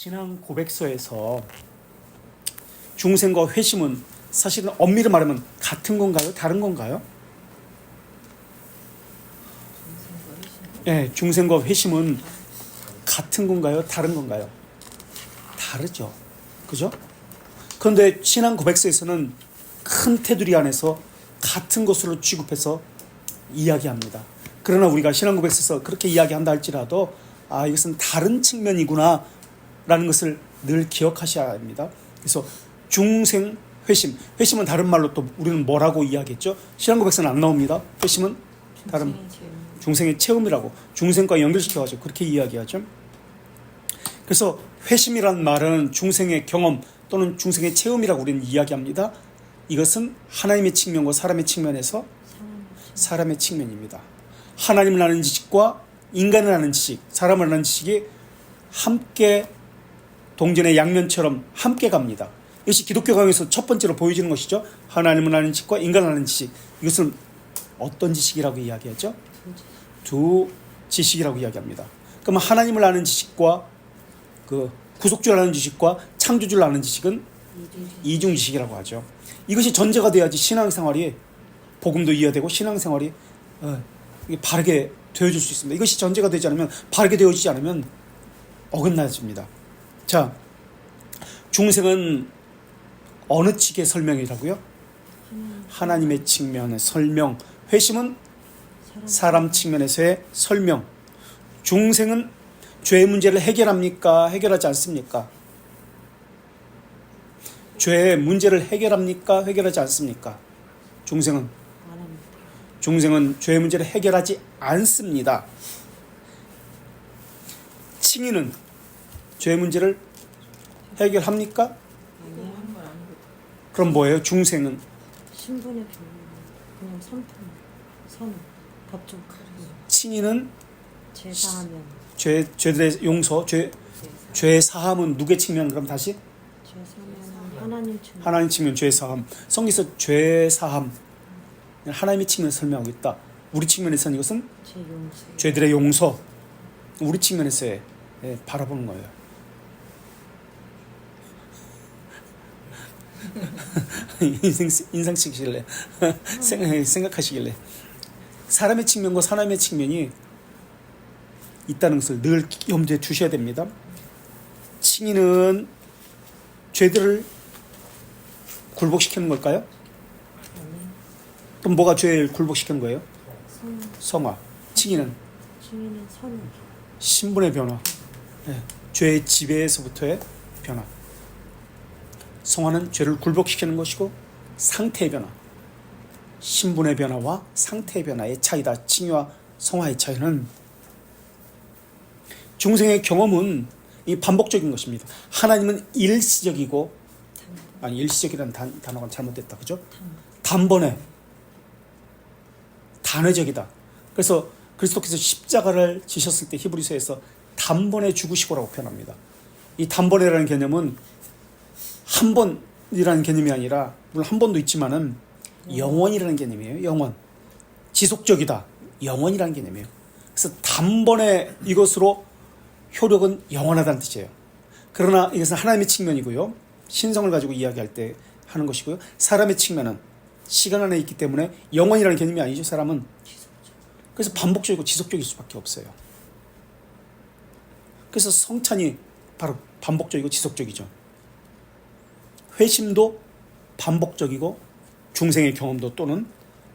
신앙 고백서에서 중생과 회심은 사실은 엄밀히 말하면 같은 건가요? 다른 건가요? 네, 중생과 회심은 같은 건가요? 다른 건가요? 다르죠. 그죠? 그런데 신앙 고백서에서는 큰 테두리 안에서 같은 것으로 취급해서 이야기합니다. 그러나 우리가 신앙 고백서에서 그렇게 이야기한다 할지라도 이것은 다른 측면이구나 라는 것을 늘 기억하셔야 합니다. 그래서 중생 회심은 다른 말로 또 우리는 뭐라고 이야기했죠? 신앙 고백서는 안 나옵니다. 회심은 다른 중생의 체험이라고 중생과 연결시켜가지고 그렇게 이야기하죠. 그래서 회심이란 말은 중생의 경험 또는 중생의 체험이라고 우리는 이야기합니다. 이것은 하나님의 측면과 사람의 측면에서 사람의 측면입니다. 하나님을 아는 지식과 인간을 아는 지식, 사람을 아는 지식이 함께 동전의 양면처럼 함께 갑니다. 이것이 기독교 강에서 첫 번째로 보여지는 것이죠. 하나님을 아는 지식과 인간을 아는 지식. 이것은 어떤 지식이라고 이야기하죠? 두 지식이라고 이야기합니다. 그럼 하나님을 아는 지식과 그 구속주를 아는 지식과 창조주를 아는 지식은 이중 지식이라고 하죠. 이것이 전제가 돼야지 신앙생활이 복음도 이해되고 신앙생활이 바르게 되어질 수 있습니다. 이것이 전제가 되지 않으면 바르게 되어지지 않으면 어긋나집니다. 자, 중생은 어느 측의 설명이라고요? 하나님의 측면의 설명. 회심은 사람 측면에서의 설명. 중생은 죄의 문제를 해결합니까? 해결하지 않습니까? 죄의 문제를 해결합니까? 해결하지 않습니까? 중생은 죄의 문제를 해결하지 않습니다. 칭의는 죄의 문제를 해결합니까? 그럼 뭐예요? 중생은 신분의 변화, 그냥 선은 법적 칭의는 제사하면 죄들의 용서, 죄 사함은 누구의 측면? 그럼 다시 제사하면 하나님 측면 죄 사함. 성경에서 죄 사함 하나님의 측면을 설명하고 있다. 우리 측면에서는 이것은 죄들의 용서. 우리 측면에서 바라보는 거예요. 인상 쓰시길래 생각하시길래 사람의 측면과 하나님의 측면이 있다는 것을 늘 염두에 두셔야 됩니다. 칭의는 죄들을 굴복시키는 걸까요? 그럼 뭐가 죄를 굴복시키는 거예요? 성화. 칭의는 신분의 변화. 죄의 지배에서부터의 변화. 성화는 죄를 굴복시키는 것이고 상태의 변화. 신분의 변화와 상태의 변화의 차이다. 칭의와 성화의 차이는 중생의 경험은 이 반복적인 것입니다. 하나님은 일시적이고 일시적이라는 단어가 잘못됐다. 그죠? 단번에 단회적이다. 그래서 그리스도께서 십자가를 지셨을 때 히브리서에서 단번에 죽으시고라고 표현합니다. 이 단번에라는 개념은 한 번이라는 개념이 아니라 물론 한 번도 있지만은 영원이라는 개념이에요. 영원. 지속적이다. 영원이라는 개념이에요. 그래서 단번에 이것으로 효력은 영원하다는 뜻이에요. 그러나 이것은 하나님의 측면이고요. 신성을 가지고 이야기할 때 하는 것이고요. 사람의 측면은 시간 안에 있기 때문에 영원이라는 개념이 아니죠. 사람은. 그래서 반복적이고 지속적일 수밖에 없어요. 그래서 성찬이 바로 반복적이고 지속적이죠. 회심도 반복적이고 중생의 경험도 또는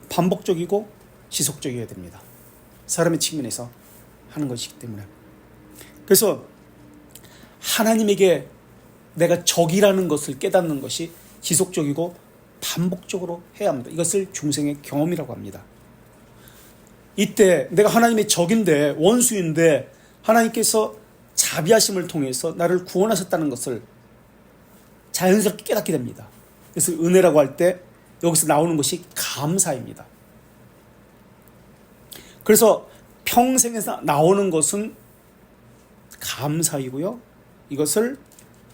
반복적이고 지속적이어야 됩니다. 사람의 측면에서 하는 것이기 때문에. 그래서 하나님에게 내가 적이라는 것을 깨닫는 것이 지속적이고 반복적으로 해야 합니다. 이것을 중생의 경험이라고 합니다. 이때 내가 하나님의 적인데 원수인데 하나님께서 자비하심을 통해서 나를 구원하셨다는 것을 자연스럽게 깨닫게 됩니다. 그래서 은혜라고 할 때 여기서 나오는 것이 감사입니다. 그래서 평생에서 나오는 것은 감사이고요. 이것을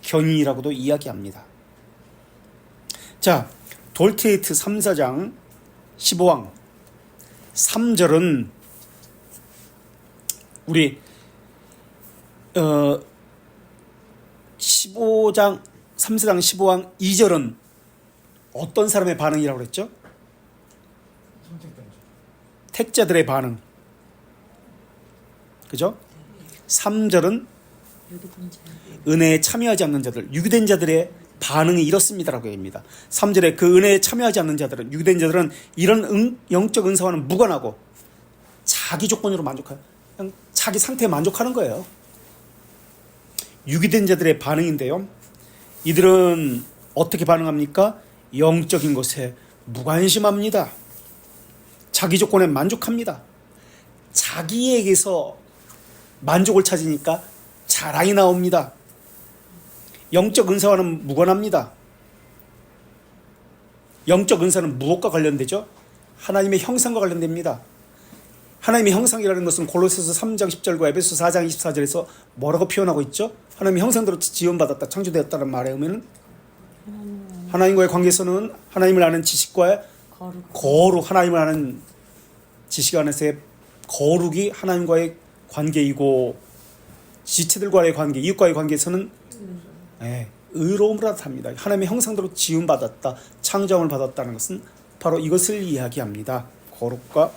견인이라고도 이야기합니다. 자, 돌트레이트 3, 4장 15왕 3절은 우리 3세장 15항 2절은 어떤 사람의 반응이라고 그랬죠? 택자들의 반응. 그죠? 3절은 유기된 자. 은혜에 참여하지 않는 자들, 유기된 자들의 반응이 이렇습니다라고 얘기합니다. 3절에 그 은혜에 참여하지 않는 자들은, 유기된 자들은 이런 영적 은사와는 무관하고 자기 조건으로 만족해요. 그냥 자기 상태에 만족하는 거예요. 유기된 자들의 반응인데요. 이들은 어떻게 반응합니까? 영적인 것에 무관심합니다. 자기 조건에 만족합니다. 자기에게서 만족을 찾으니까 자랑이 나옵니다. 영적 은사와는 무관합니다. 영적 은사는 무엇과 관련되죠? 하나님의 형상과 관련됩니다. 하나님의 형상이라는 것은 골로새서 3장 10절과 에베소 4장 24절에서 뭐라고 표현하고 있죠? 하나님의 형상대로 지음받았다, 창조되었다는 말에 의미는 하나님과의 관계에서는 하나님을 아는 지식과 거룩, 하나님을 아는 지식 안에서의 거룩이 하나님과의 관계이고, 지체들과의 관계, 이웃과의 관계에서는 의로움을 나타납니다. 하나님의 형상대로 지음받았다, 창조함을 받았다는 것은 바로 이것을 이야기합니다. 거룩과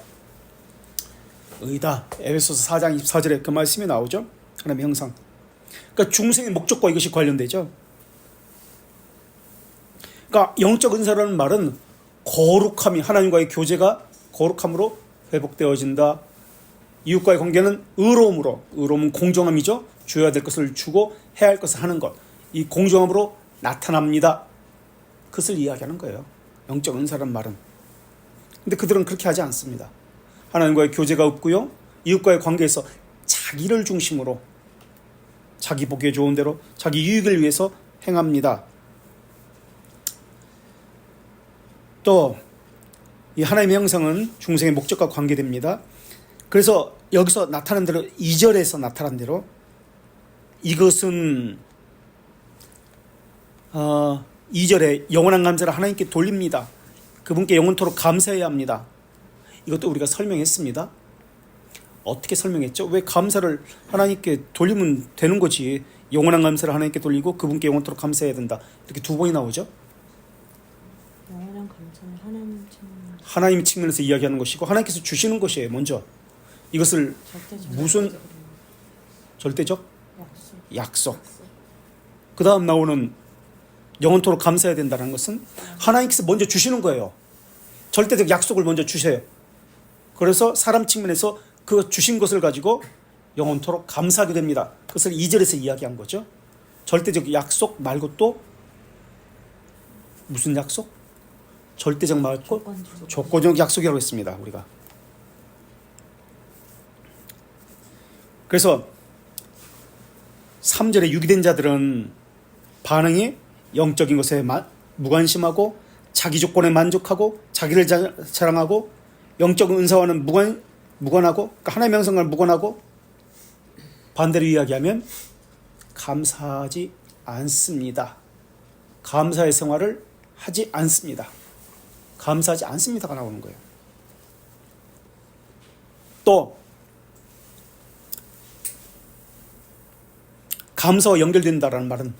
의다. 에베소서 4장 24절에 그 말씀이 나오죠. 하나님의 형상. 그러니까 중생의 목적과 이것이 관련되죠. 그러니까 영적 은사라는 말은 거룩함이, 하나님과의 교제가 거룩함으로 회복되어진다. 이웃과의 관계는 의로움으로, 의로움은 공정함이죠. 줘야 될 것을 주고 해야 할 것을 하는 것, 이 공정함으로 나타납니다. 그것을 이야기하는 거예요, 영적 은사라는 말은. 근데 그들은 그렇게 하지 않습니다. 하나님과의 교제가 없고요, 이웃과의 관계에서 자기를 중심으로, 자기 보기에 좋은 대로 자기 유익을 위해서 행합니다. 또 이 하나님의 형상은 중생의 목적과 관계됩니다. 그래서 여기서 나타난 대로, 2절에서 나타난 대로 이것은 2절에 영원한 감사를 하나님께 돌립니다. 그분께 영원토록 감사해야 합니다. 이것도 우리가 설명했습니다. 어떻게 설명했죠? 왜 감사를 하나님께 돌리면 되는 거지. 영원한 감사를 하나님께 돌리고 그분께 영원토록 감사해야 된다. 이렇게 두 번이 나오죠. 영원한 감사는 하나님 측면에서 이야기하는 것이고, 하나님께서 주시는 것이에요. 먼저 이것을 무슨 절대적 약속. 그 다음 나오는 영원토록 감사해야 된다는 것은 하나님께서 먼저 주시는 거예요. 절대적 약속을 먼저 주셔요. 그래서 사람 측면에서 그 주신 것을 가지고 영원토록 감사하게 됩니다. 그것을 2절에서 이야기한 거죠. 절대적 약속 말고 또 무슨 약속? 절대적 말고 조건적 약속이라고 했습니다, 우리가. 그래서 3절에 유기된 자들은 반응이 영적인 것에 무관심하고 자기 조건에 만족하고 자기를 자랑하고 영적 은사와는 무관하고, 그러니까 하나님의 형상과는 무관하고, 반대로 이야기하면 감사하지 않습니다. 감사의 생활을 하지 않습니다. 감사하지 않습니다가 나오는 거예요. 또 감사와 연결된다라는 말은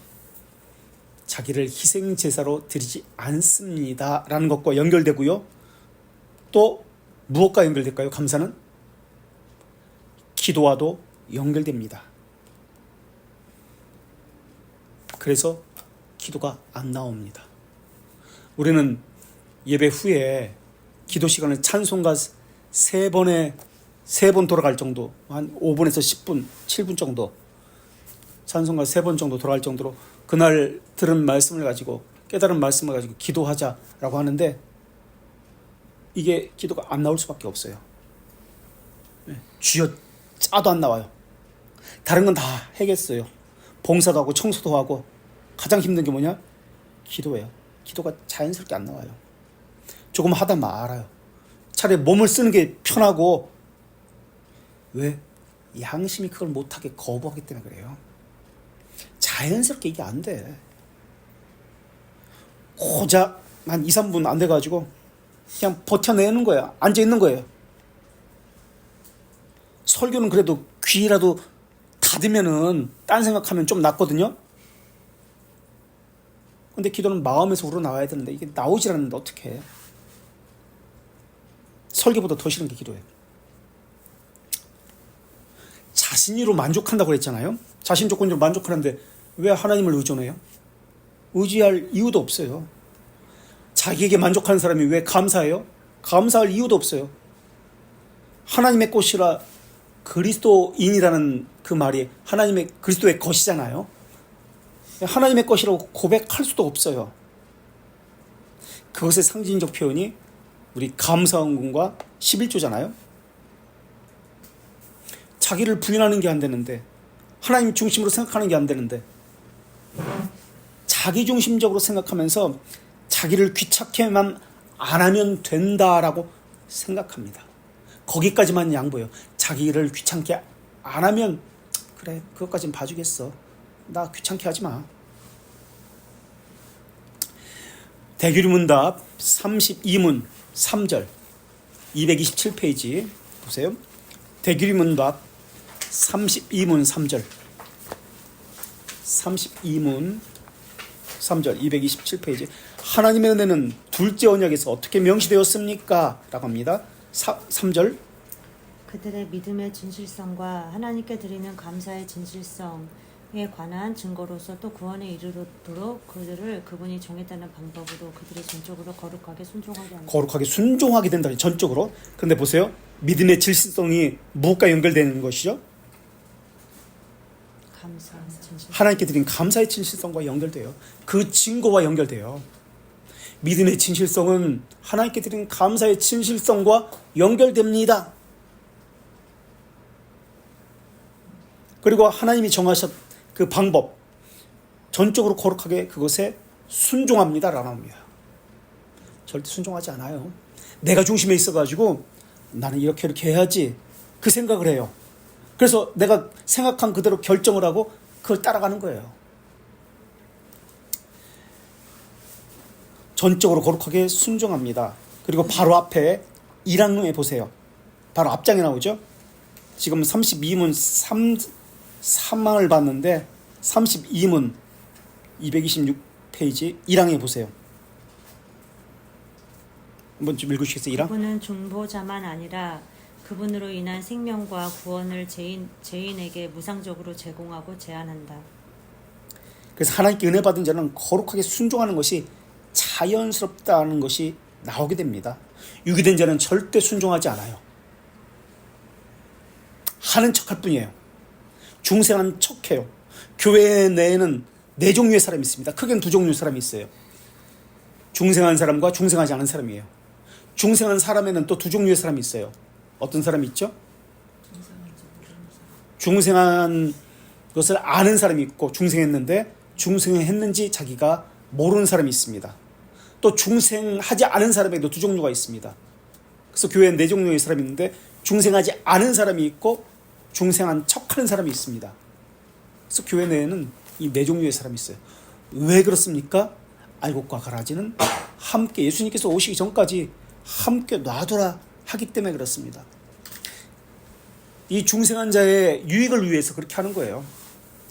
자기를 희생제사로 드리지 않습니다라는 것과 연결되고요. 또 무엇과 연결될까요? 감사는 기도와도 연결됩니다. 그래서 기도가 안 나옵니다. 우리는 예배 후에 기도 시간을 찬송가 3번 돌아갈 정도, 한 5분에서 10분, 7분 정도, 찬송가 3번 정도 돌아갈 정도로 그날 들은 말씀을 가지고, 깨달은 말씀을 가지고 기도하자라고 하는데, 이게 기도가 안 나올 수밖에 없어요. 쥐어 짜도 안 나와요. 다른 건 다 해겠어요. 봉사도 하고 청소도 하고. 가장 힘든 게 뭐냐? 기도예요. 기도가 자연스럽게 안 나와요. 조금 하다 말아요. 차라리 몸을 쓰는 게 편하고, 왜? 양심이 그걸 못하게 거부하기 때문에 그래요. 자연스럽게 이게 안 돼. 고작 한 2, 3분 안 돼가지고 그냥 버텨내는 거야. 앉아있는 거예요. 설교는 그래도 귀라도 닫으면은 딴 생각하면 좀 낫거든요. 근데 기도는 마음에서 우러나와야 되는데 이게 나오질 않는데 어떻게 해? 설교보다 더 싫은 게 기도예요. 자신이로 만족한다고 그랬잖아요. 자신 조건으로 만족하는데 왜 하나님을 의존해요? 의지할 이유도 없어요. 자기에게 만족하는 사람이 왜 감사해요? 감사할 이유도 없어요. 하나님의 것이라 그리스도인이라는 그 말이 하나님의 그리스도의 것이잖아요. 하나님의 것이라고 고백할 수도 없어요. 그것의 상징적 표현이 우리 감사헌금과 11조잖아요. 자기를 부인하는 게 안 되는데, 하나님 중심으로 생각하는 게 안 되는데, 자기 중심적으로 생각하면서 자기를 귀찮게만 안 하면 된다라고 생각합니다. 거기까지만 양보해요. 자기를 귀찮게 안 하면 그래, 그것까진 봐주겠어. 나 귀찮게 하지 마. 대규리문답 32문 3절 227페이지 보세요. 대규리문답 32문 3절 32문 3절 227페이지 하나님의 은혜는 둘째 언약에서 어떻게 명시되었습니까? 라고 합니다. 3절 그들의 믿음의 진실성과 하나님께 드리는 감사의 진실성에 관한 증거로서 또 구원에 이르도록 그분이 정했다는 방법으로 그들이 전적으로 거룩하게 순종하게 된다. 전적으로. 근데 보세요. 믿음의 진실성이 무엇과 연결되는 것이죠? 하나님께 드린 감사의 진실성과 연결돼요. 그 증거와 연결돼요. 믿음의 진실성은 하나님께 드린 감사의 진실성과 연결됩니다. 그리고 하나님이 정하셨 그 방법, 전적으로 거룩하게 그것에 순종합니다라고 합니다. 절대 순종하지 않아요. 내가 중심에 있어가지고 나는 이렇게 해야지 그 생각을 해요. 그래서 내가 생각한 그대로 결정을 하고 그걸 따라가는 거예요. 전적으로 거룩하게 순종합니다. 그리고 바로 앞에 1항에 보세요. 바로 앞장에 나오죠. 지금 32문 3항을 봤는데 32문 226페이지 1항에 보세요. 한번 좀 읽으시겠어요? 1항? 그분은 중보자만 아니라 그분으로 인한 생명과 구원을 죄인에게 무상적으로 제공하고 제한한다. 그래서 하나님께 은혜 받은 자는 거룩하게 순종하는 것이 자연스럽다는 것이 나오게 됩니다. 유기된 자는 절대 순종하지 않아요. 하는 척할 뿐이에요. 중생하는 척해요. 교회 내에는 네 종류의 사람이 있습니다. 크게는 두 종류의 사람이 있어요. 중생한 사람과 중생하지 않은 사람이에요. 중생한 사람에는 또 두 종류의 사람이 있어요. 어떤 사람이 있죠? 중생한 것을 아는 사람이 있고 중생했는데 중생했는지 자기가 모르는 사람이 있습니다. 또 중생하지 않은 사람에도 두 종류가 있습니다. 그래서 교회에 네 종류의 사람이 있는데 중생하지 않은 사람이 있고 중생한 척하는 사람이 있습니다. 그래서 교회 내에는 이 네 종류의 사람이 있어요. 왜 그렇습니까? 알곡과 가라지는 함께 예수님께서 오시기 전까지 함께 놔두라 하기 때문에 그렇습니다. 이 중생한 자의 유익을 위해서 그렇게 하는 거예요.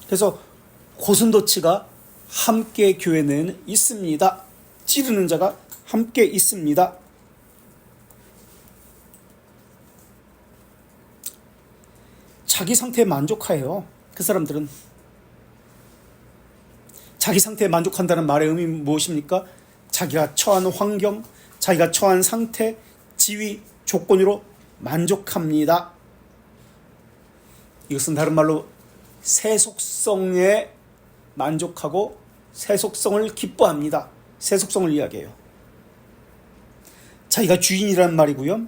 그래서 고슴도치가 함께 교회 내에는 있습니다. 찌르는 자가 함께 있습니다. 자기 상태에 만족해요. 그 사람들은. 자기 상태에 만족한다는 말의 의미는 무엇입니까? 자기가 처한 환경, 자기가 처한 상태, 지위, 조건으로 만족합니다. 이것은 다른 말로 세속성에 만족하고 세속성을 기뻐합니다. 세속성을 이야기해요. 자기가 주인이라는 말이고요.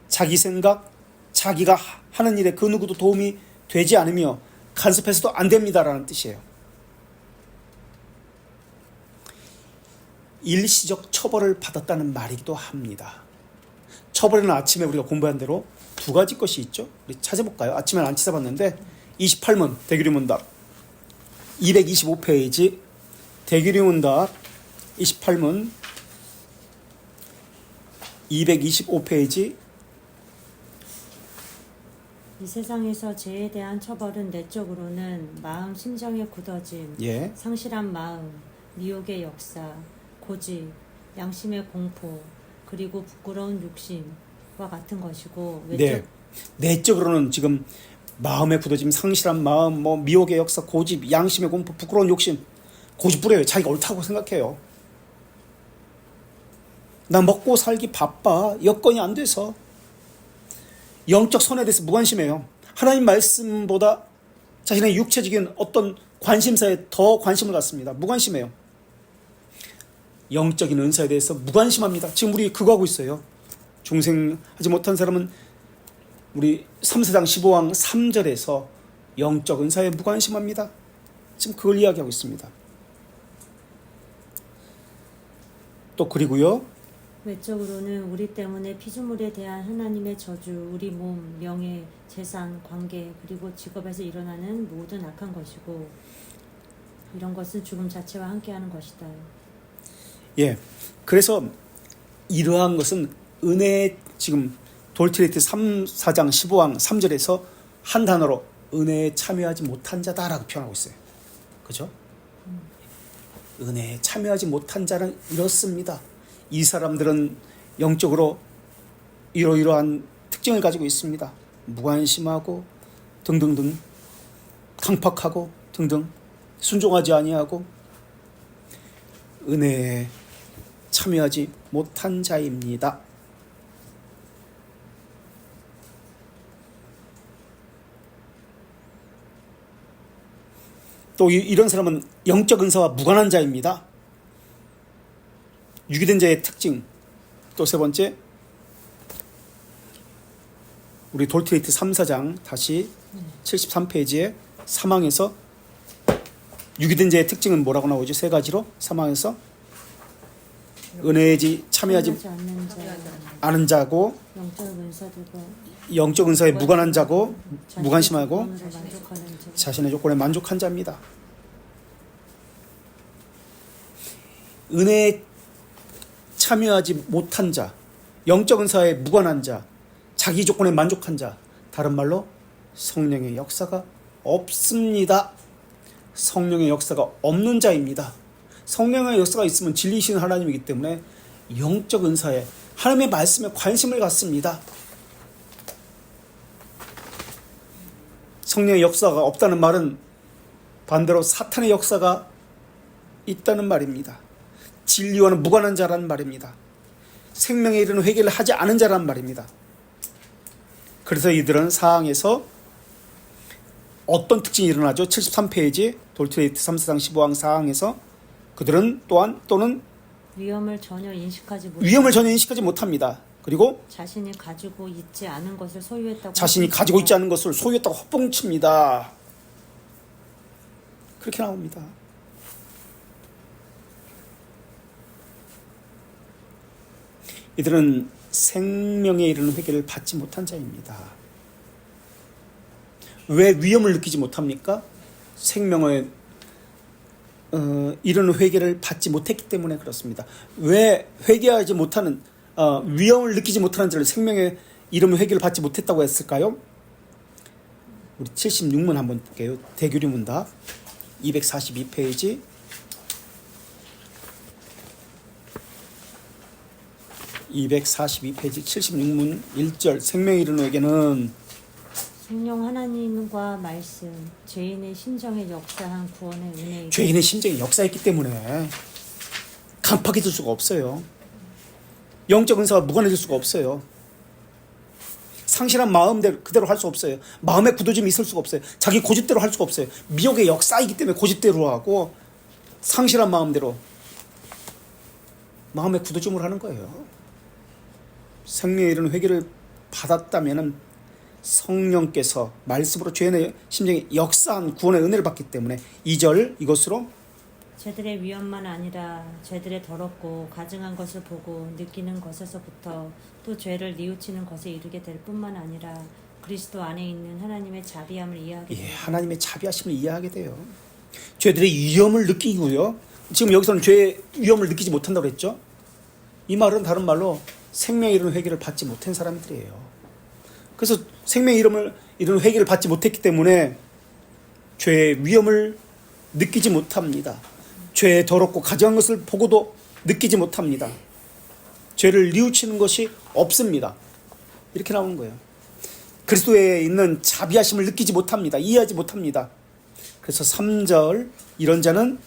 자기 생각, 자기가 하는 일에 그 누구도 도움이 되지 않으며 간섭해서도 안 됩니다라는 뜻이에요. 일시적 처벌을 받았다는 말이기도 합니다. 처벌에는 아침에 우리가 공부한 대로 두 가지 것이 있죠. 우리 찾아볼까요? 아침에는 안 찾아봤는데 28문 대규리문답 225페이지 대규리문답 28문 225페이지 이 세상에서 죄에 대한 처벌은 내적으로는 마음 심정의 굳어짐, 예. 상실한 마음, 미혹의 역사, 고집, 양심의 공포, 그리고 부끄러운 욕심과 같은 것이고 네. 내적으로는 지금 마음의 굳어짐, 상실한 마음, 뭐 미혹의 역사, 고집, 양심의 공포, 부끄러운 욕심, 고집 부려요. 자기가 옳다고 생각해요. 나 먹고 살기 바빠. 여건이 안 돼서. 영적 선에 대해서 무관심해요. 하나님 말씀보다 자신의 육체적인 어떤 관심사에 더 관심을 갖습니다. 무관심해요. 영적인 은사에 대해서 무관심합니다. 지금 우리 그거 하고 있어요. 중생하지 못한 사람은 우리 3사장 15왕 3절에서 영적 은사에 무관심합니다. 지금 그걸 이야기하고 있습니다. 또 그리고요. 외적으로는 우리 때문에 피조물에 대한 하나님의 저주, 우리 몸, 명예, 재산, 관계, 그리고 직업에서 일어나는 모든 악한 것이고 이런 것은 죽음 자체와 함께하는 것이다. 예. 그래서 이러한 것은 은혜, 지금 돌트레이트 3사장 15왕 3절에서 한 단어로 은혜에 참여하지 못한 자다라고 표현하고 있어요. 그죠? 은혜에 참여하지 못한 자는 이렇습니다. 이 사람들은 영적으로 이러이러한 특징을 가지고 있습니다. 무관심하고 등등등, 강팍하고 등등, 순종하지 아니하고 은혜에 참여하지 못한 자입니다. 또 이런 사람은 영적 은사와 무관한 자입니다. 유기된 자의 특징. 또 세 번째, 우리 돌트레이트 3사장 다시 73페이지에 사망에서 유기된 자의 특징은 뭐라고 나오죠? 세 가지로 사망에서 은혜에 참여하지 않은 자고, 영적 은사에 무관한 자고, 무관심하고 자신의 조건에 만족한 자입니다. 은혜에 참여하지 못한 자, 영적 은사에 무관한 자, 자기 조건에 만족한 자, 다른 말로 성령의 역사가 없습니다. 성령의 역사가 없는 자입니다. 성령의 역사가 있으면 진리이신 하나님이기 때문에 영적 은사에, 하나님의 말씀에 관심을 갖습니다. 성령의 역사가 없다는 말은 반대로 사탄의 역사가 있다는 말입니다. 진리와는 무관한 자라는 말입니다. 생명에 이르는 회개를 하지 않은 자라는 말입니다. 그래서 이들은 사항에서 어떤 특징이 일어나죠? 73페이지 돌트레이트 3사장 15왕 사항에서 그들은 또는 위험을 전혀 인식하지 못합니다. 그리고 자신이 가지고 있지 않은 것을 소유했다고 헛봉칩니다. 그렇게 나옵니다. 이들은 생명에 이르는 회개를 받지 못한 자입니다. 왜 위험을 느끼지 못합니까? 생명에 이르는 회개를 받지 못했기 때문에 그렇습니다. 왜 회개하지 못하는, 위험을 느끼지 못하는 자를 생명에 이르는 회개를 받지 못했다고 했을까요? 우리 76문 한번 볼게요. 대규리 문답 242페이지. (242페이지) 76문 1절. 생명에 이르는 회개는 성령 하나님과 말씀, 죄인의 심정에 역사한 구원의 은혜. 죄인의 심정에 역사했기 때문에 강팍해질 수가 없어요. 영적 은사가 무관해질 수가 없어요. 상실한 마음대로 그대로 할 수 없어요. 마음의 굳어짐이 있을 수가 없어요. 자기 고집대로 할 수가 없어요. 미혹의 역사이기 때문에 고집대로 하고 상실한 마음대로 마음의 굳어짐을 하는 거예요. 생명에 이르는 회개를 받았다면 성령께서 말씀으로 죄인의 심정에 역사한 구원의 은혜를 받기 때문에 2절 이것으로 죄들의 위험만 아니라 죄들의 더럽고 가증한 것을 보고 느끼는 것에서부터 또 죄를 뉘우치는 것에 이르게 될 뿐만 아니라 그리스도 안에 있는 하나님의 자비함을 이해하게 됩니다. 하나님의 자비하심을 이해하게 돼요. 죄들의 위험을 느끼고요. 지금 여기서는 죄의 위험을 느끼지 못한다고 했죠. 이 말은 다른 말로 생명에 이르는 회개를 받지 못한 사람들이에요. 그래서 생명에 이르는 회개를 받지 못했기 때문에 죄의 위험을 느끼지 못합니다. 죄의 더럽고 가증한 것을 보고도 느끼지 못합니다. 죄를 뉘우치는 것이 없습니다. 이렇게 나오는 거예요. 그리스도에 있는 자비하심을 느끼지 못합니다. 이해하지 못합니다. 그래서 3절 이런 자는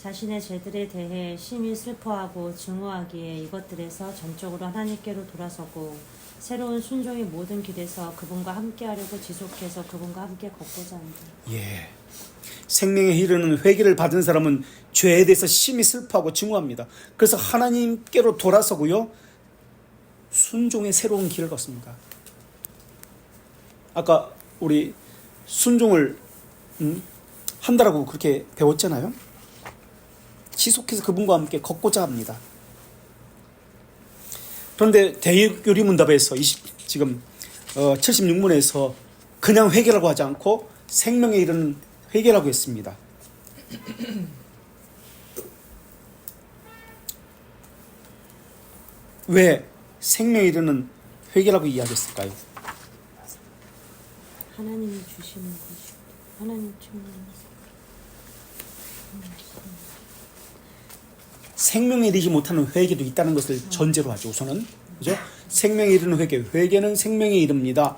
자신의 죄들에 대해 심히 슬퍼하고 증오하기에 이것들에서 전적으로 하나님께로 돌아서고 새로운 순종의 모든 길에서 그분과 함께하려고 지속해서 그분과 함께 걷고자 합니다. 예, 생명에 이르는 회개를 받은 사람은 죄에 대해서 심히 슬퍼하고 증오합니다. 그래서 하나님께로 돌아서고요, 순종의 새로운 길을 걷습니다. 아까 우리 순종을 한다라고 그렇게 배웠잖아요. 지속해서 그분과 함께 걷고자 합니다. 그런데 대요리문답에서 지금 76문에서 그냥 회개라고 하지 않고 생명에 이르는 회개라고 했습니다. 왜 생명에 이르는 회개라고 이야기했을까요? 하나님이 주시는 것이 하나님 충만해서 생명에 이르지 못하는 회개도 있다는 것을 전제로 하죠. 우선은 그죠? 생명에 이르는 회개, 회개는 생명에 이릅니다.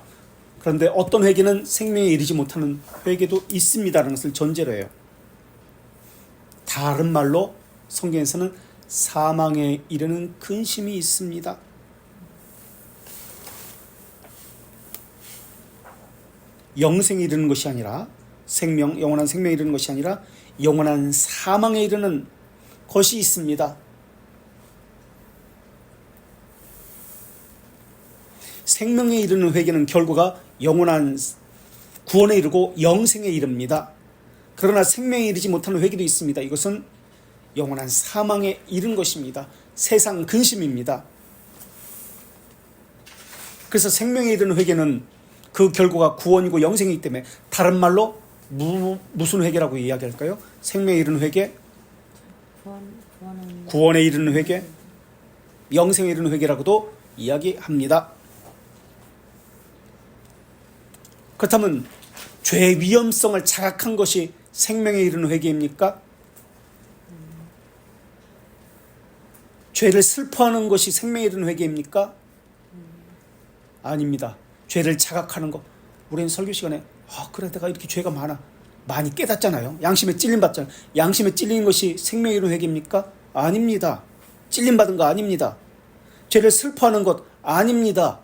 그런데 어떤 회개는 생명에 이르지 못하는 회개도 있습니다라는 것을 전제로 해요. 다른 말로 성경에서는 사망에 이르는 근심이 있습니다. 영생에 이르는 것이 아니라 영원한 생명에 이르는 것이 아니라 영원한 사망에 이르는 것이 있습니다. 생명에 이르는 회개는 결과가 영원한 구원에 이르고 영생에 이릅니다. 그러나 생명에 이르지 못하는 회개도 있습니다. 이것은 영원한 사망에 이른 것입니다. 세상 근심입니다. 그래서 생명에 이르는 회개는 그 결과가 구원이고 영생이기 때문에 다른 말로 무슨 회개라고 이야기할까요? 생명에 이르는 회개, 구원에 이르는 회개, 영생에 이르는 회개라고도 이야기합니다. 그렇다면 죄의 위험성을 자각한 것이 생명에 이르는 회개입니까? 죄를 슬퍼하는 것이 생명에 이르는 회개입니까? 아닙니다. 죄를 자각하는 것. 우리는 설교 시간에 그래 내가 이렇게 죄가 많이 깨닫잖아요. 양심에 찔림 받잖아요. 양심에 찔리는 것이 생명에 이르는 회개입니까? 아닙니다. 찔림 받은 거 아닙니다. 죄를 슬퍼하는 것 아닙니다.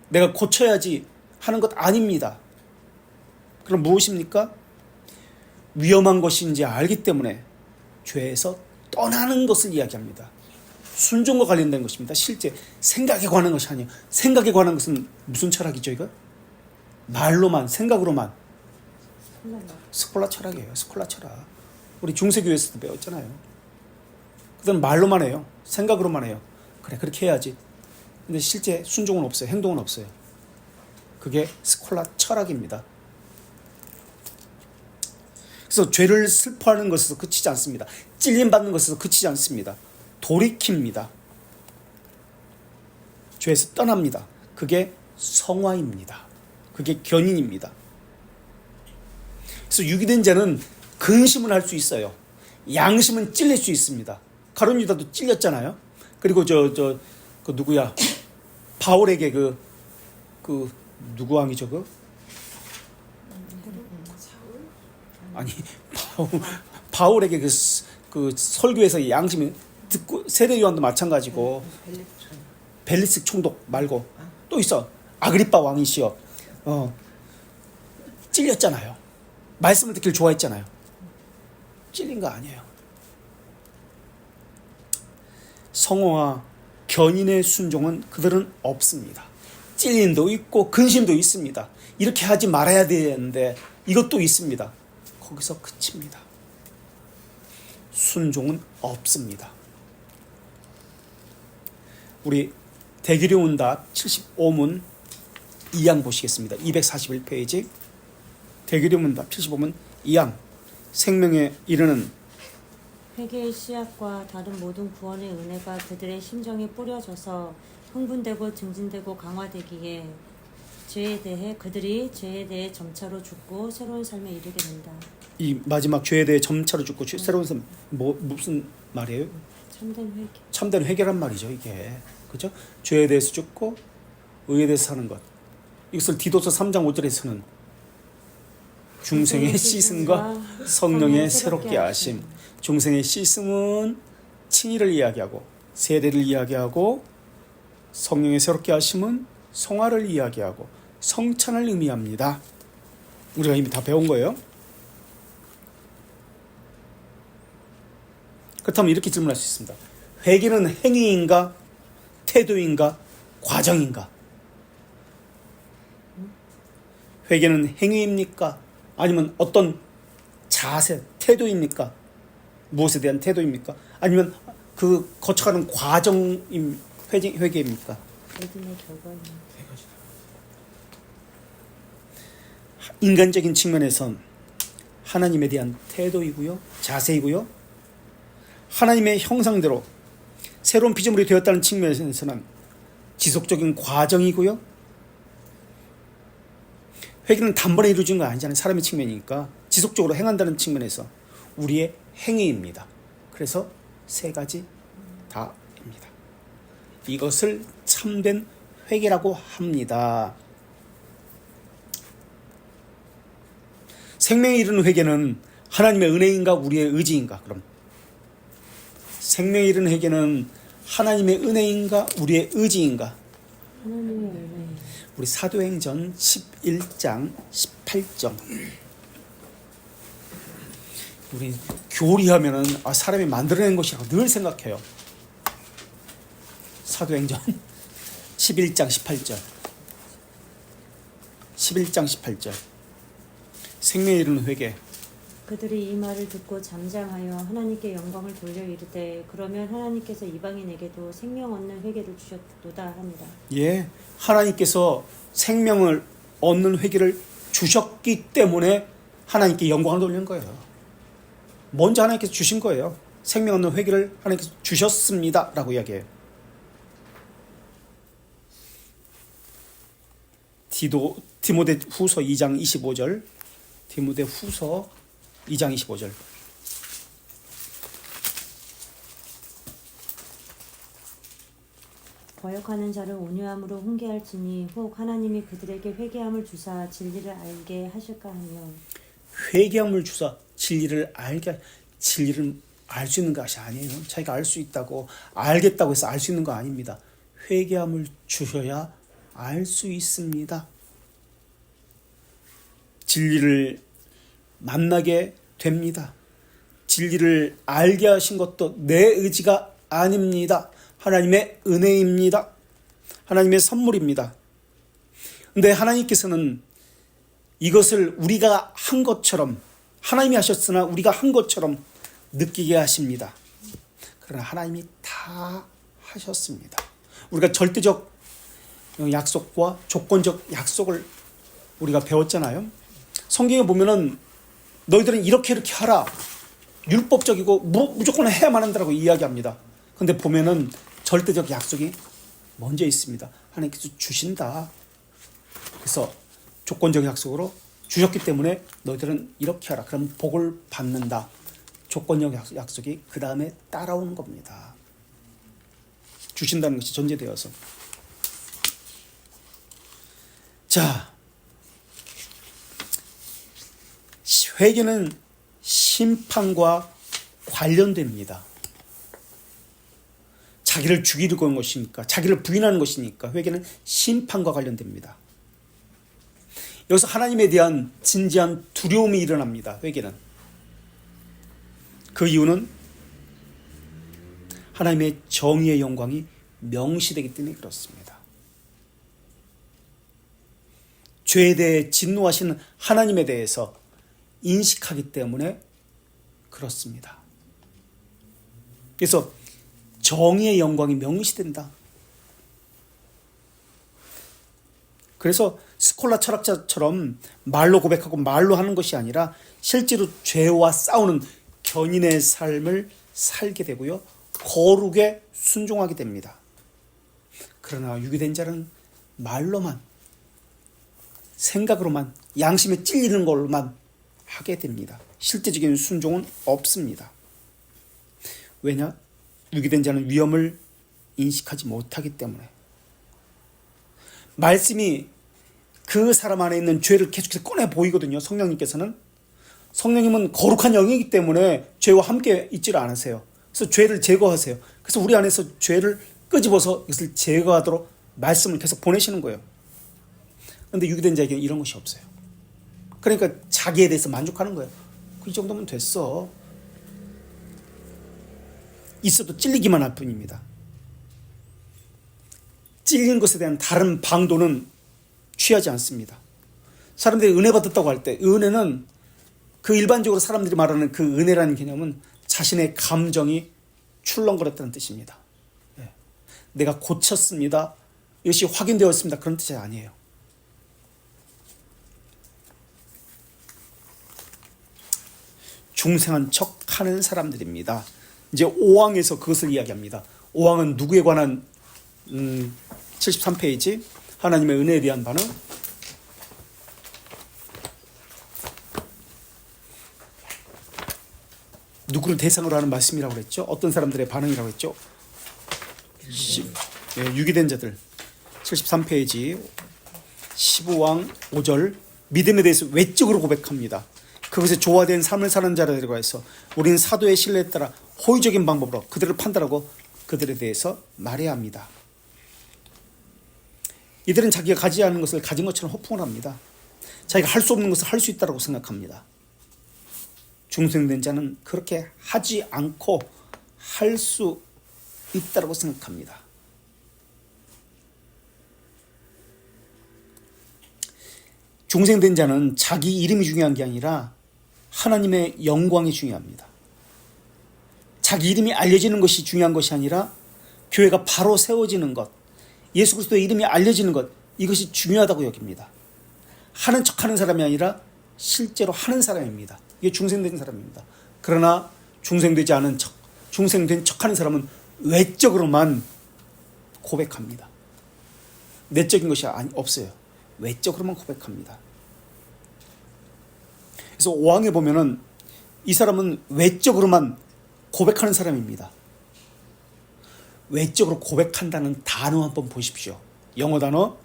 내가 고쳐야지 하는 것 아닙니다. 그럼 무엇입니까? 위험한 것인지 알기 때문에 죄에서 떠나는 것을 이야기합니다. 순종과 관련된 것입니다. 실제 생각에 관한 것이 아니에요. 생각에 관한 것은 무슨 철학이죠, 이거? 말로만, 생각으로만. 스콜라 철학이에요. 스콜라 철학. 우리 중세교회에서도 배웠잖아요. 그다음 말로만 해요. 생각으로만 해요. 그래, 그렇게 해야지. 근데 실제 순종은 없어요. 행동은 없어요. 그게 스콜라 철학입니다. 그래서 죄를 슬퍼하는 것에서 그치지 않습니다. 찔림받는 것에서 그치지 않습니다. 돌이킵니다. 죄에서 떠납니다. 그게 성화입니다. 그게 견인입니다. 그래서 유기된 자는 근심을 할 수 있어요. 양심은 찔릴 수 있습니다. 가룟 유다도 찔렸잖아요. 그리고 그 누구야? 바울에게 그 누구 왕이죠? 아니 바울에게 그 설교에서 양심이 듣고 세례 요한도 마찬가지고 벨리스 총독 말고 또 있어. 아그리빠 왕이시여. 찔렸잖아요. 말씀을 듣기를 좋아했잖아요. 찔린 거 아니에요. 성호와 견인의 순종은 그들은 없습니다. 찔림도 있고 근심도 있습니다. 이렇게 하지 말아야 되는데 이것도 있습니다. 거기서 그칩니다. 순종은 없습니다. 우리 대기료운답 75문 2양 보시겠습니다. 241페이지 대기료문답 75문 2양 생명에 이르는 회개의 씨앗과 다른 모든 구원의 은혜가 그들의 심정에 뿌려져서 흥분되고 증진되고 강화되기에 그들이 죄에 대해 점차로 죽고 새로운 삶에 이르게 된다. 이 마지막 죄에 대해 점차로 죽고 새로운 삶, 무슨 말이에요? 참된 회개. 참된 회개란 말이죠, 이게. 그죠? 죄에 대해서 죽고 의에 대해서 사는 것. 이것을 디도서 3장 5절에서는 중생의 씻음과 성령의 새롭게 하심. 중생의 씻음은 칭의를 이야기하고 세례를 이야기하고, 성령의 새롭게 하심은 성화를 이야기하고 성찬을 의미합니다. 우리가 이미 다 배운 거예요. 그렇다면 이렇게 질문할 수 있습니다. 회개는 행위인가, 태도인가, 과정인가? 회개는 행위입니까? 아니면 어떤 자세, 태도입니까? 무엇에 대한 태도입니까? 아니면 그 거쳐가는 과정임 회개입니까? 믿음의 결과입니다. 인간적인 측면에선 하나님에 대한 태도이고요, 자세이고요, 하나님의 형상대로 새로운 피조물이 되었다는 측면에서는 지속적인 과정이고요. 회개는 단번에 이루어진 거 아니잖아요. 사람의 측면이니까 지속적으로 행한다는 측면에서 우리의 행위입니다. 그래서 세 가지 다입니다. 이것을 참된 회개라고 합니다. 생명에 이르는 회개는 하나님의 은혜인가 우리의 의지인가? 그럼 생명에 이르는 회개는 하나님의 은혜인가 우리의 의지인가? 하나님의 은혜. 우리 사도행전 11장 18절. 우리 교리하면은 사람이 만들어낸 것이라고 늘 생각해요. 사도행전 11장 18절. 11장 18절. 생명에 이르는 회개. 그들이 이 말을 듣고 잠잠하여 하나님께 영광을 돌려 이르되 그러면 하나님께서 이방인에게도 생명 얻는 회개를 주셨도다 합니다. 예, 하나님께서 생명을 얻는 회개를 주셨기 때문에 하나님께 영광을 돌리는 거예요. 먼저 하나님께서 주신 거예요. 생명 얻는 회개를 하나님께서 주셨습니다 라고 이야기해요. 디모데 후서 2장 25절. 디모데 후서 2장 25절. 거역하는 자를 온유함으로 훈계할지니 혹 하나님이 그들에게 회개함을 주사 진리를 알게 하실까 하며. 회개함을 주사 진리를 진리를 알 수 있는 것이 아니에요. 자기가 알 수 있다고 알겠다고 해서 알 수 있는 거 아닙니다. 회개함을 주셔야 알 수 있습니다. 진리를 만나게 됩니다. 진리를 알게 하신 것도 내 의지가 아닙니다. 하나님의 은혜입니다. 하나님의 선물입니다. 근데 하나님께서는 이것을 우리가 한 것처럼, 하나님이 하셨으나 우리가 한 것처럼 느끼게 하십니다. 그러나 하나님이 다 하셨습니다. 우리가 절대적 약속과 조건적 약속을 우리가 배웠잖아요. 성경에 보면은 너희들은 이렇게 하라, 율법적이고 무조건 해야만 한다라고 이야기합니다. 근데 보면은 절대적 약속이 먼저 있습니다. 하나님께서 주신다. 그래서 조건적 약속으로 주셨기 때문에 너희들은 이렇게 하라. 그럼 복을 받는다. 조건적 약속이 그 다음에 따라오는 겁니다. 주신다는 것이 전제되어서. 자, 회개는 심판과 관련됩니다. 자기를 죽이려고 하는 것이니까, 자기를 부인하는 것이니까 회개는 심판과 관련됩니다. 여기서 하나님에 대한 진지한 두려움이 일어납니다. 회개는. 그 이유는 하나님의 정의의 영광이 명시되기 때문에 그렇습니다. 죄에 대해 진노하시는 하나님에 대해서 인식하기 때문에 그렇습니다. 그래서 정의의 영광이 명시된다. 그래서 스콜라 철학자처럼 말로 고백하고 말로 하는 것이 아니라 실제로 죄와 싸우는 견인의 삶을 살게 되고요. 거룩에 순종하게 됩니다. 그러나 유기된 자는 말로만 생각으로만, 양심에 찔리는 걸로만 하게 됩니다. 실제적인 순종은 없습니다. 왜냐? 유기된 자는 위험을 인식하지 못하기 때문에. 말씀이 그 사람 안에 있는 죄를 계속해서 꺼내 보이거든요. 성령님께서는. 성령님은 거룩한 영이기 때문에 죄와 함께 있지를 않으세요. 그래서 죄를 제거하세요. 그래서 우리 안에서 죄를 끄집어서 이것을 제거하도록 말씀을 계속 보내시는 거예요. 그런데 유기된 자에게는 이런 것이 없어요. 그러니까 자기에 대해서 만족하는 거예요. 이 정도면 됐어. 있어도 찔리기만 할 뿐입니다. 찔린 것에 대한 다른 방도는 취하지 않습니다. 사람들이 은혜 받았다고 할 때, 은혜는 그 일반적으로 사람들이 말하는 그 은혜라는 개념은 자신의 감정이 출렁거렸다는 뜻입니다. 내가 고쳤습니다. 이것이 확인되었습니다. 그런 뜻이 아니에요. 중생한 척 하는 사람들입니다. 이제 5왕에서 그것을 이야기합니다. 5왕은 누구에 관한 73페이지 하나님의 은혜에 대한 반응. 누구를 대상으로 하는 말씀이라고 그랬죠? 어떤 사람들의 반응이라고 했죠? 유기된 자들 73페이지 15왕 5절 믿음에 대해서 외적으로 고백합니다. 그것에 조화된 삶을 사는 자를 데려가서 우리는 사도의 신뢰에 따라 호의적인 방법으로 그들을 판단하고 그들에 대해서 말해야 합니다. 이들은 자기가 가지지 않은 것을 가진 것처럼 호풍을 합니다. 자기가 할 수 없는 것을 할 수 있다고 생각합니다. 중생된 자는 그렇게 하지 않고 할 수 있다고 생각합니다. 중생된 자는 자기 이름이 중요한 게 아니라 하나님의 영광이 중요합니다. 자기 이름이 알려지는 것이 중요한 것이 아니라 교회가 바로 세워지는 것, 예수 그리스도의 이름이 알려지는 것, 이것이 중요하다고 여깁니다. 하는 척하는 사람이 아니라 실제로 하는 사람입니다. 이게 중생된 사람입니다. 그러나 중생되지 않은 척, 중생된 척하는 사람은 외적으로만 고백합니다. 내적인 것이 없어요. 외적으로만 고백합니다. 그래서 5왕에 보면은 이 사람은 외적으로만 고백하는 사람입니다. 외적으로 고백한다는 단어 한번 보십시오. 영어 단어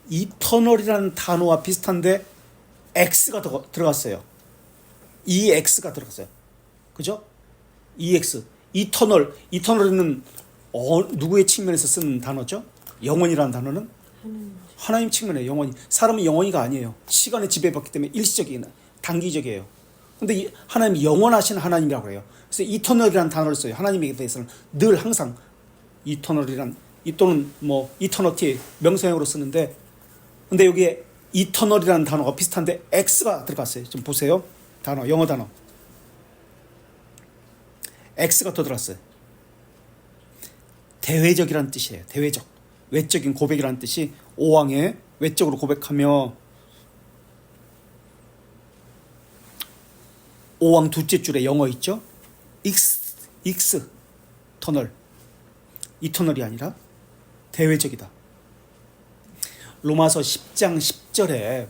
이터널이라는 단어와 비슷한데 X가 들어갔어요. EX가 들어갔어요. 그죠? EX 이터널은 누구의 측면에서 쓰는 단어죠? 영원이라는 단어는 하나님 측면에 영원히. 사람은 영원히가 아니에요. 시간에 지배받기 때문에 일시적이나 단기적이에요. 근데 하나님이 영원하신 하나님이라고 해요. 그래서 이터널이라는 단어를 써요. 하나님에 대해서는 늘 항상 이터널이란 또는 이터너티 명사형으로 쓰는데, 근데 여기에 이터널이라는 단어가 비슷한데 X가 들어갔어요. 좀 보세요. 단어, 영어 단어. X가 더 들어갔어요. 대외적이라는 뜻이에요. 대외적. 외적인 고백이라는 뜻이 5왕에 외적으로 고백하며 5왕 둘째 줄에 영어 있죠? 터널. 이터널이 아니라 대외적이다. 로마서 10장 10절에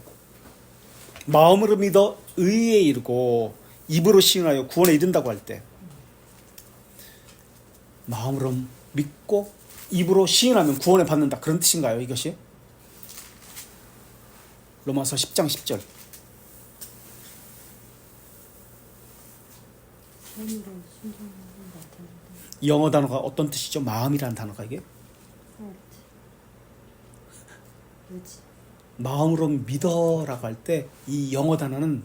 마음으로 믿어 의에 이르고 입으로 시인하여 구원에 이른다고 할 때 마음으로 믿고 입으로 시인하면 구원을 받는다. 그런 뜻인가요, 이것이? 로마서 10장 10절. 영어 단어가 어떤 뜻이죠? 마음이라는 단어가 이게? 마음으로 믿어라고 할 때 이 영어 단어는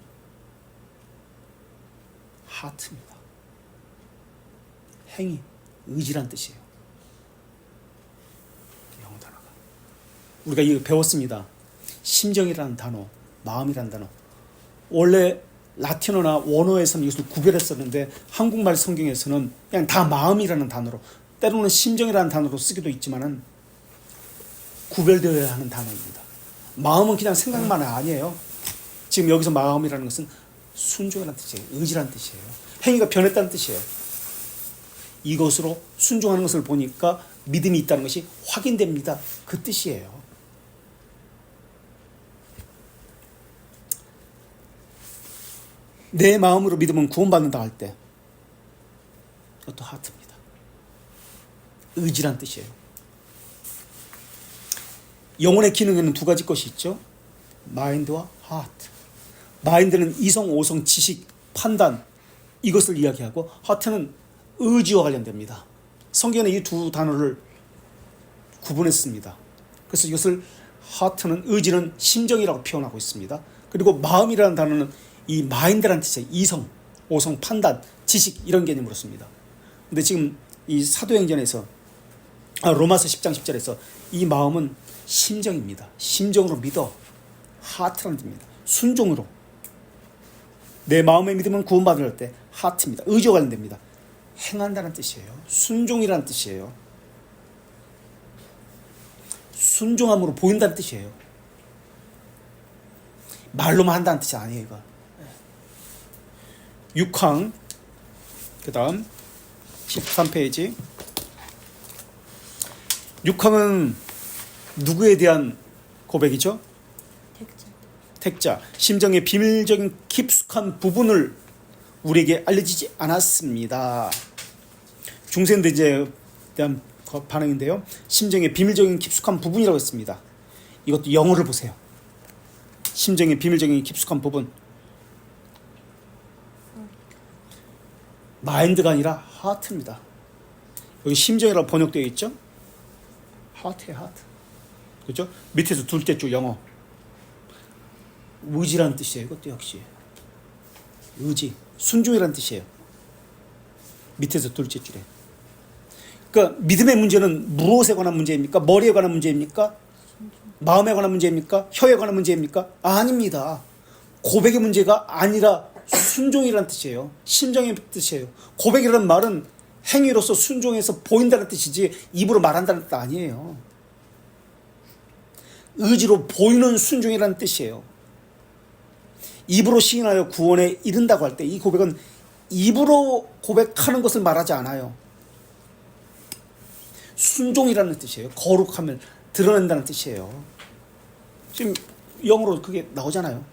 하트입니다. 행위, 의지란 뜻이에요. 영어 단어가. 우리가 이거 배웠습니다. 심정이라는 단어, 마음이라는 단어. 원래 라틴어나 원어에서는 이것을 구별했었는데 한국말 성경에서는 그냥 다 마음이라는 단어로, 때로는 심정이라는 단어로 쓰기도 있지만은 구별되어야 하는 단어입니다. 마음은 그냥 생각만 아니에요. 지금 여기서 마음이라는 것은 순종이라는 뜻이에요. 의지라는 뜻이에요. 행위가 변했다는 뜻이에요. 이것으로 순종하는 것을 보니까 믿음이 있다는 것이 확인됩니다. 그 뜻이에요. 내 마음으로 믿으면 구원받는다 할 때 그것도 하트입니다. 의지란 뜻이에요. 영혼의 기능에는 두 가지 것이 있죠. 마인드와 하트. 마인드는 이성, 오성, 지식, 판단 이것을 이야기하고 하트는 의지와 관련됩니다. 성경에 이 두 단어를 구분했습니다. 그래서 이것을 하트는 의지는 심정이라고 표현하고 있습니다. 그리고 마음이라는 단어는 이 마인드라는 뜻이에요. 이성, 오성, 판단, 지식 이런 개념으로 씁니다. 근데 지금 이 사도행전에서 로마서 10장 10절에서 이 마음은 심정입니다. 심정으로 믿어. 하트라는 뜻입니다. 순종으로. 내 마음의 믿음은 구원받을 때 하트입니다. 의지와 관련됩니다. 행한다는 뜻이에요. 순종이라는 뜻이에요. 순종함으로 보인다는 뜻이에요. 말로만 한다는 뜻이 아니에요. 이거. 6항 그 다음 13페이지 6항은 누구에 대한 고백이죠? 택자. 심정의 비밀적인 깊숙한 부분을 우리에게 알려지지 않았습니다. 중생대제에 대한 반응인데요. 심정의 비밀적인 깊숙한 부분이라고 했습니다. 이것도 영어를 보세요. 심정의 비밀적인 깊숙한 부분. 마인드가 아니라 하트입니다. 여기 심정이라고 번역되어 있죠? 하트예요, 하트. 그렇죠? 밑에서 둘째 줄 영어. 의지라는 뜻이에요. 이것도 역시 의지, 순종이라는 뜻이에요. 밑에서 둘째 줄에. 그러니까 믿음의 문제는 무엇에 관한 문제입니까? 머리에 관한 문제입니까? 마음에 관한 문제입니까? 혀에 관한 문제입니까? 아닙니다. 고백의 문제가 아니라 순종이라는 뜻이에요. 심정의 뜻이에요. 고백이라는 말은 행위로서 순종해서 보인다는 뜻이지 입으로 말한다는 뜻 아니에요. 의지로 보이는 순종이라는 뜻이에요. 입으로 시인하여 구원에 이른다고 할 때 이 고백은 입으로 고백하는 것을 말하지 않아요. 순종이라는 뜻이에요. 거룩함을 드러낸다는 뜻이에요. 지금 영어로 그게 나오잖아요.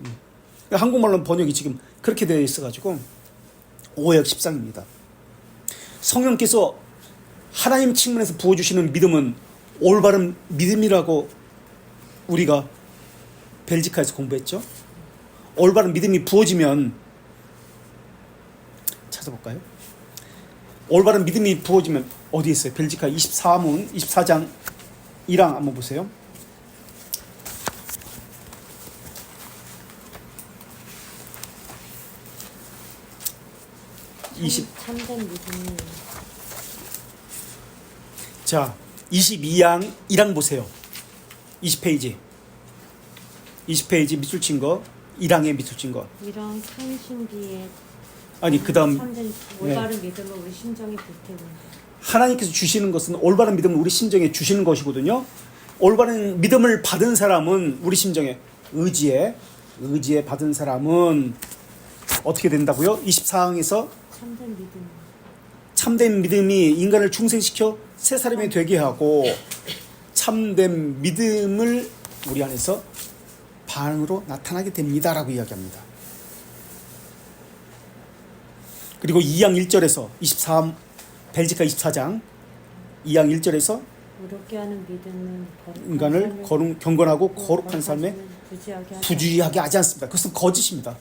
한국말로 번역이 지금 그렇게 되어 있어가지고 오해역 13입니다. 성령께서 하나님 측면에서 부어주시는 믿음은 올바른 믿음이라고 우리가 벨지카에서 공부했죠. 올바른 믿음이 부어지면 찾아볼까요? 올바른 믿음이 부어지면 어디에 있어요? 벨지카 24장 1항 한번 보세요. 참된 믿음이. 자, 22양 1항 보세요. 20페이지 밑줄 친 거, 1항에 밑줄 친 거. 이런 큰 신비에 아니 그다음 참된 올바른 믿음을 우리 심정에 불태운다. 하나님께서 주시는 것은 올바른 믿음을 우리 심정에 주시는 것이거든요. 올바른 믿음을 받은 사람은 우리 심정에 의지에 받은 사람은 어떻게 된다고요? 24항에서 참된 믿음이 인간을 중생시켜 새 사람이 되게 하고 참된 믿음을 우리 안에서 반응으로 나타나게 됩니다라고 이야기합니다. 그리고 2장 1절에서 23 벨지카 24장 2장 1절에서 어렵게 하는 믿음은 인간을 경건하고 거룩한 삶에 부주의하게 하지 않습니다. 그것은 거짓입니다.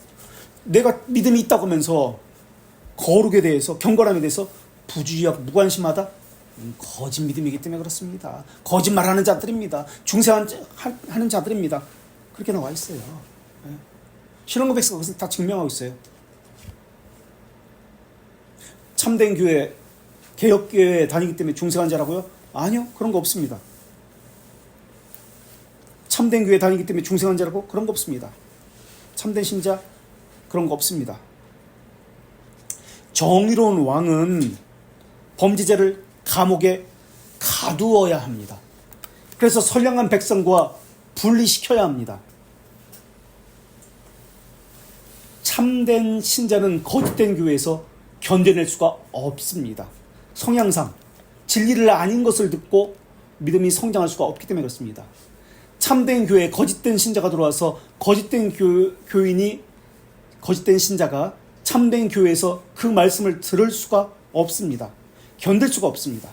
내가 믿음이 있다고 하면서 거룩에 대해서 경건함에 대해서 부주의하고 무관심하다? 거짓 믿음이기 때문에 그렇습니다. 거짓말하는 자들입니다. 중생하는 자들입니다. 그렇게 나와 있어요. 신앙고백서가 그것을 다 증명하고 있어요. 참된 교회, 개혁교회에 다니기 때문에 중생한 자라고요? 아니요, 그런 거 없습니다. 참된 교회 다니기 때문에 중생한 자라고? 그런 거 없습니다. 참된 신자? 그런 거 없습니다. 정의로운 왕은 범죄자를 감옥에 가두어야 합니다. 그래서 선량한 백성과 분리시켜야 합니다. 참된 신자는 거짓된 교회에서 견뎌낼 수가 없습니다. 성향상 진리를 아닌 것을 듣고 믿음이 성장할 수가 없기 때문에 그렇습니다. 참된 교회에 거짓된 신자가 들어와서 거짓된 교인이 거짓된 신자가 참된 교회에서 그 말씀을 들을 수가 없습니다. 견딜 수가 없습니다.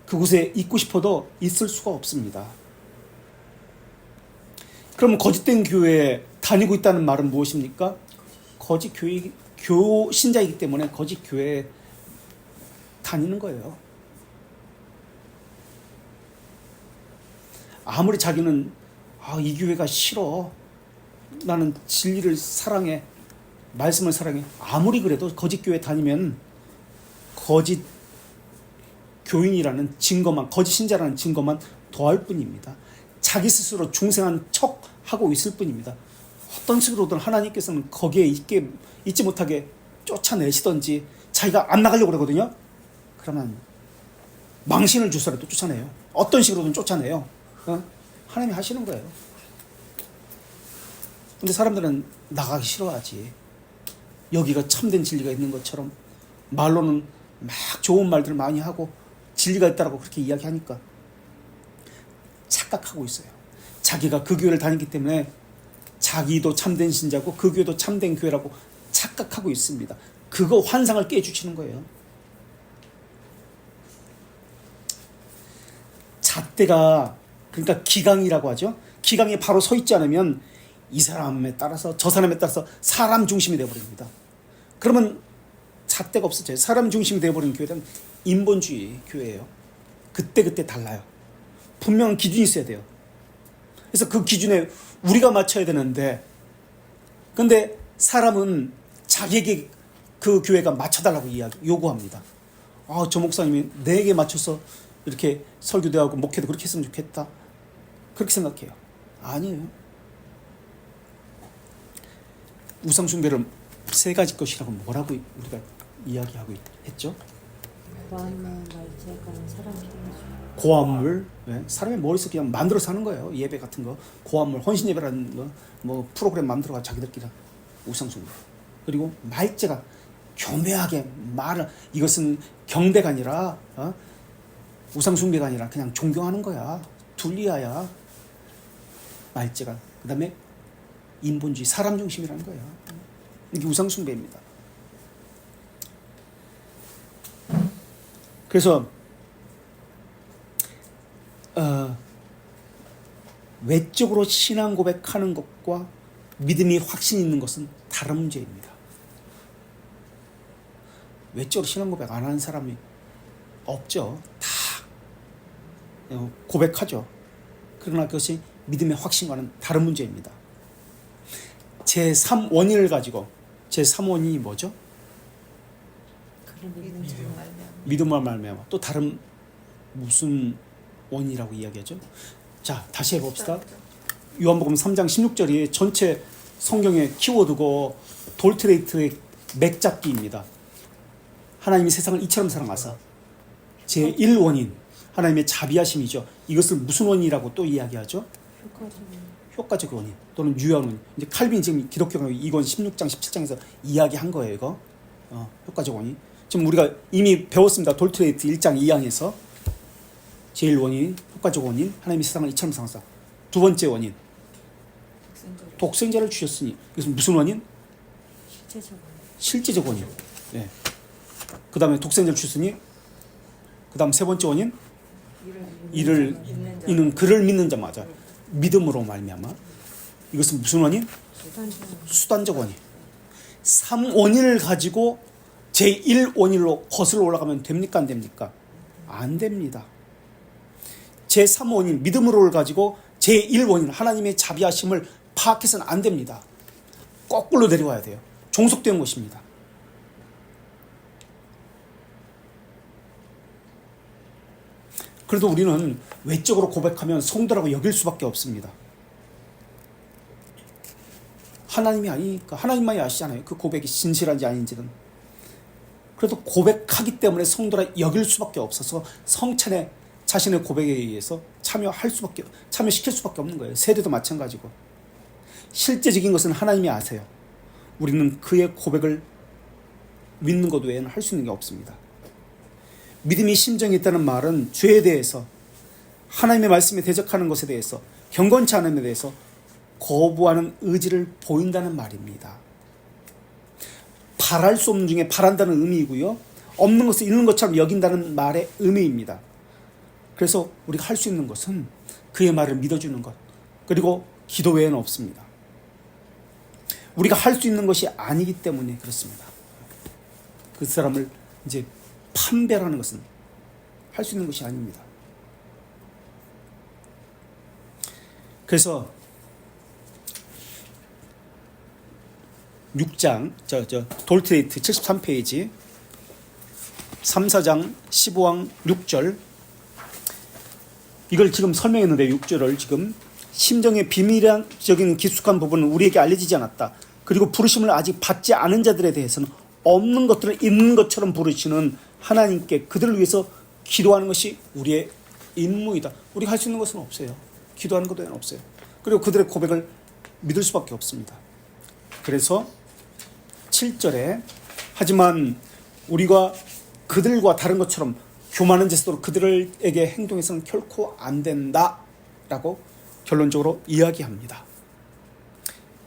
그곳에 있고 싶어도 있을 수가 없습니다. 그럼 거짓된 교회에 다니고 있다는 말은 무엇입니까? 거짓 교회, 신자이기 때문에 거짓 교회에 다니는 거예요. 아무리 자기는 이 교회가 싫어, 나는 진리를 사랑해, 말씀을 사랑해, 아무리 그래도 거짓 교회 다니면 거짓 교인이라는 증거만, 거짓 신자라는 증거만 더할 뿐입니다. 자기 스스로 중생한 척 하고 있을 뿐입니다. 어떤 식으로든 하나님께서는 거기에 있지 못하게 쫓아내시던지, 자기가 안 나가려고 그러거든요. 그러면 망신을 주서라도 쫓아내요. 어떤 식으로든 쫓아내요. 하나님이 하시는 거예요. 근데 사람들은 나가기 싫어하지. 여기가 참된 진리가 있는 것처럼 말로는 막 좋은 말들을 많이 하고 진리가 있다라고 그렇게 이야기하니까 착각하고 있어요. 자기가 그 교회를 다니기 때문에 자기도 참된 신자고 그 교회도 참된 교회라고 착각하고 있습니다. 그거 환상을 깨주시는 거예요. 잣대가, 그러니까 기강이라고 하죠. 기강에 바로 서 있지 않으면 이 사람에 따라서 저 사람에 따라서 사람 중심이 되어버립니다. 그러면 잣대가 없어져요. 사람 중심이 되어버린 교회는 인본주의 교회예요. 그때그때 달라요. 분명한 기준이 있어야 돼요. 그래서 그 기준에 우리가 맞춰야 되는데, 근데 사람은 자기에게 그 교회가 맞춰달라고 요구합니다. 저 목사님이 내게 맞춰서 이렇게 설교대하고 목회도 그렇게 했으면 좋겠다, 그렇게 생각해요. 아니에요. 우상숭배를 세 가지 것이라고 뭐라고 우리가 이야기하고 했죠? 고아물, 말제가 사람 기회죠. 고아물, 사람의 머릿속에 그냥 만들어서 하는 거예요. 예배 같은 거, 고아물, 헌신 예배라는 거, 뭐 프로그램 만들어가 자기들끼리 우상숭배. 그리고 말제가 교묘하게 말을, 이것은 경배가 아니라 우상숭배가 아니라 그냥 존경하는 거야. 둘리아야. 말제가. 그 다음에 인본주의, 사람 중심이라는 거예요. 이게 우상숭배입니다. 그래서 외적으로 신앙 고백하는 것과 믿음이 확신 있는 것은 다른 문제입니다. 외적으로 신앙 고백 안 하는 사람이 없죠. 다 고백하죠. 그러나 그것이 믿음의 확신과는 다른 문제입니다. 제3원인을 가지고, 제3원인이 뭐죠? 믿음으로 말미암아. 또 다른 무슨 원이라고 이야기하죠? 자, 다시 해봅시다. 요한복음 3장 16절이 전체 성경의 키워드고 돌트레이트의 맥잡기입니다. 하나님이 세상을 이처럼 사랑하사. 제1원인, 하나님의 자비하심이죠. 이것을 무슨 원이라고 또 이야기하죠? 효과적 원인 또는 유효한 원인. 이제 칼빈이 지금 기독교가 이건 16장 17장에서 이야기한 거예요. 이거 효과적 원인. 지금 우리가 이미 배웠습니다. 돌트레이트 1장 2항에서 제1원인, 효과적 원인, 하나님이 세상을 이처럼 사랑하사. 두 번째 원인, 독생자를 주셨으니. 그래서 무슨 원인? 실제적 원인. 네. 그 다음에 독생자를 주셨으니. 그 다음 세 번째 원인, 이는 그를 믿는 자. 맞아. 믿음으로 말미암아. 이것은 무슨 원인? 수단적 원인. 3원인을 가지고 제1원인으로 거슬러 올라가면 됩니까? 안 됩니까? 안 됩니다. 제3원인 믿음으로를 가지고 제1원인 하나님의 자비하심을 파악해서는 안 됩니다. 거꾸로 내려와야 돼요. 종속된 것입니다. 그래도 우리는 외적으로 고백하면 성도라고 여길 수밖에 없습니다. 하나님이 아니니까. 하나님만이 아시잖아요. 그 고백이 진실한지 아닌지는. 그래도 고백하기 때문에 성도라 여길 수밖에 없어서 성찬에 자신의 고백에 의해서 참여시킬 수밖에 없는 거예요. 세례도 마찬가지고. 실제적인 것은 하나님이 아세요. 우리는 그의 고백을 믿는 것 외에는 할 수 있는 게 없습니다. 믿음이 심정이 있다는 말은 죄에 대해서, 하나님의 말씀에 대적하는 것에 대해서, 경건치 않음에 대해서 거부하는 의지를 보인다는 말입니다. 바랄 수 없는 중에 바란다는 의미이고요. 없는 것을 있는 것처럼 여긴다는 말의 의미입니다. 그래서 우리가 할 수 있는 것은 그의 말을 믿어주는 것, 그리고 기도 외에는 없습니다. 우리가 할 수 있는 것이 아니기 때문에 그렇습니다. 그 사람을 이제 판별하는 것은 할 수 있는 것이 아닙니다. 그래서 6장 돌트레이트 73페이지 3, 4장 15왕 6절 이걸 지금 설명했는데 6절을 지금 심정의 비밀적인 깊숙한 부분은 우리에게 알려지지 않았다. 그리고 부르심을 아직 받지 않은 자들에 대해서는 없는 것들을 있는 것처럼 부르시는 하나님께 그들을 위해서 기도하는 것이 우리의 임무이다. 우리가 할 수 있는 것은 없어요. 기도하는 것도 없어요. 그리고 그들의 고백을 믿을 수밖에 없습니다. 그래서 7절에 하지만 우리가 그들과 다른 것처럼 교만한 제스도로 그들에게 행동해서는 결코 안 된다라고 결론적으로 이야기합니다.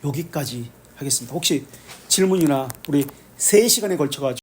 여기까지 하겠습니다. 혹시 질문이나 우리 3시간에 걸쳐가지고